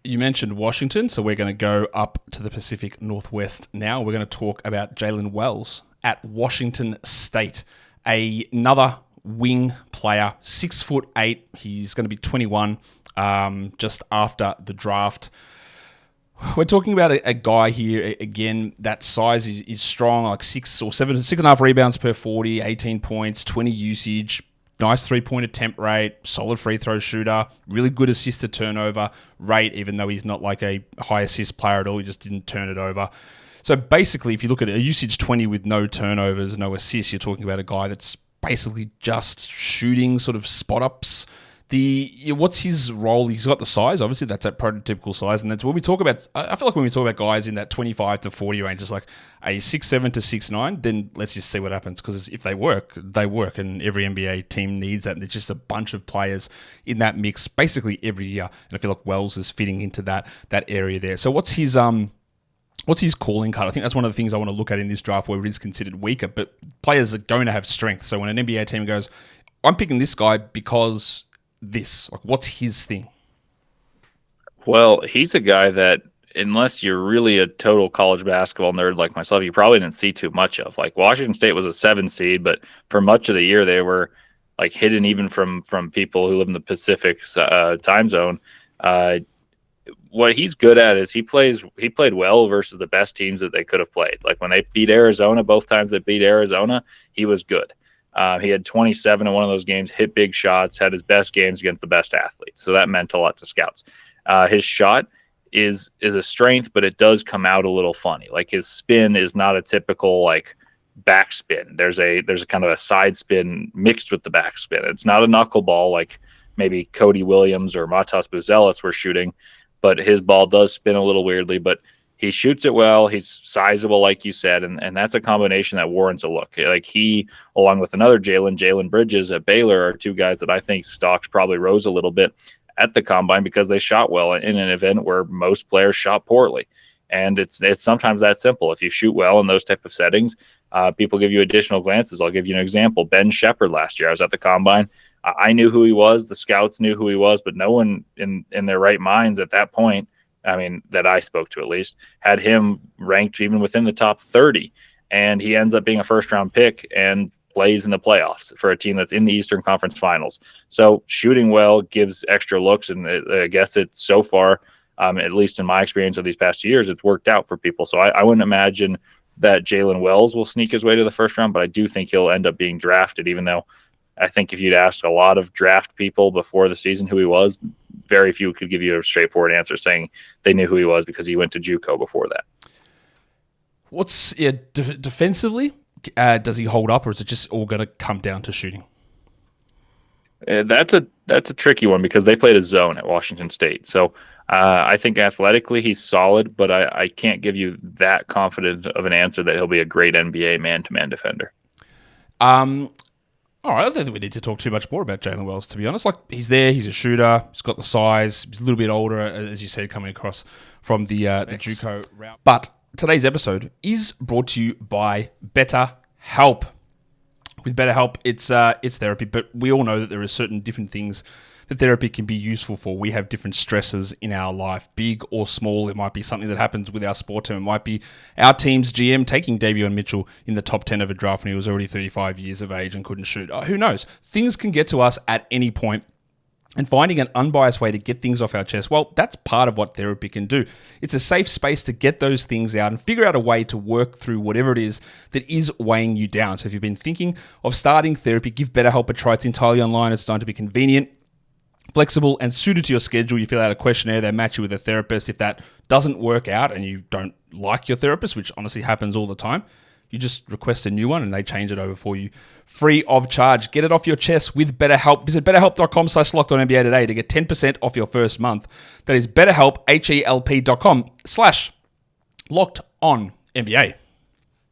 You mentioned Washington, so we're going to go up to the Pacific Northwest now. We're going to talk about Jaylen Wells at Washington State. Another wing player, 6'8". He's going to be 21 just after the draft. We're talking about a guy here, again, that size is strong, like 6.5 rebounds per 40, 18 points, 20 usage, nice three-point attempt rate, solid free throw shooter, really good assist to turnover rate, even though he's not like a high assist player at all, he just didn't turn it over. So basically, if you look at a usage 20 with no turnovers, no assists, you're talking about a guy that's basically just shooting sort of spot-ups. What's his role? He's got the size, obviously, that's that prototypical size, and that's when we talk about, I feel like when we talk about guys in that 25 to 40 range, it's like a 6'7 to 6'9, then let's just see what happens, because if they work, and every NBA team needs that, and there's just a bunch of players in that mix basically every year, and I feel like Wells is fitting into that area there. So what's his calling card? I think that's one of the things I want to look at in this draft where it is considered weaker, but players are going to have strength. So when an NBA team goes, I'm picking this guy because this, like, what's his thing? Well, he's a guy that, unless you're really a total college basketball nerd like myself, you probably didn't see too much of. Like, Washington State was a 7 seed, but for much of the year they were like hidden even from people who live in the Pacific time zone. What he's good at is he played well versus the best teams that they could have played. Like when they beat Arizona, both times they beat Arizona, he was good. He had 27 in one of those games, hit big shots, had his best games against the best athletes. So that meant a lot to scouts. His shot is a strength, but it does come out a little funny. Like his spin is not a typical like backspin. There's a kind of a side spin mixed with the backspin. It's not a knuckleball like maybe Cody Williams or Matas Buzelis were shooting, but his ball does spin a little weirdly, but he shoots it well. He's sizable, like you said, and that's a combination that warrants a look. Like he, along with another Jalen Bridges at Baylor, are two guys that I think stocks probably rose a little bit at the combine because they shot well in an event where most players shot poorly. And it's sometimes that simple. If you shoot well in those type of settings, people give you additional glances. I'll give you an example. Ben Shepherd last year, I was at the combine. I knew who he was. The scouts knew who he was, but no one in their right minds at that point, I mean, that I spoke to at least, had him ranked even within the top 30. And he ends up being a first-round pick and plays in the playoffs for a team that's in the Eastern Conference Finals. So shooting well gives extra looks, and I guess it's so far, at least in my experience of these past years, it's worked out for people. So I wouldn't imagine that Jaylen Wells will sneak his way to the first round, but I do think he'll end up being drafted, even though I think if you'd asked a lot of draft people before the season who he was, very few could give you a straightforward answer saying they knew who he was because he went to JUCO before that. What's defensively? Does he hold up, or is it just all going to come down to shooting? That's a tricky one because they played a zone at Washington State. So I think athletically he's solid, but I can't give you that confident of an answer that he'll be a great NBA man-to-man defender. All right, I don't think we need to talk too much more about Jaylen Wells, to be honest. Like, he's there, he's a shooter, he's got the size, he's a little bit older, as you said, coming across from the JUCO route. But today's episode is brought to you by BetterHelp. With BetterHelp, it's therapy, but we all know that there are certain different things that therapy can be useful for. We have different stresses in our life, big or small. It might be something that happens with our sport team. It might be our team's GM taking Davion Mitchell in the top 10 of a draft when he was already 35 years of age and couldn't shoot. Who knows? Things can get to us at any point. And finding an unbiased way to get things off our chest, well, that's part of what therapy can do. It's a safe space to get those things out and figure out a way to work through whatever it is that is weighing you down. So if you've been thinking of starting therapy, give BetterHelp a try. It's entirely online. It's designed to be convenient, flexible, and suited to your schedule. You fill out a questionnaire, they match you with a therapist. If that doesn't work out and you don't like your therapist, which honestly happens all the time, you just request a new one and they change it over for you free of charge. Get it off your chest with BetterHelp. Visit betterhelp.com/LockedOnNBA today to get 10% off your first month. That is BetterHelp, HELP.com/LockedOnNBA.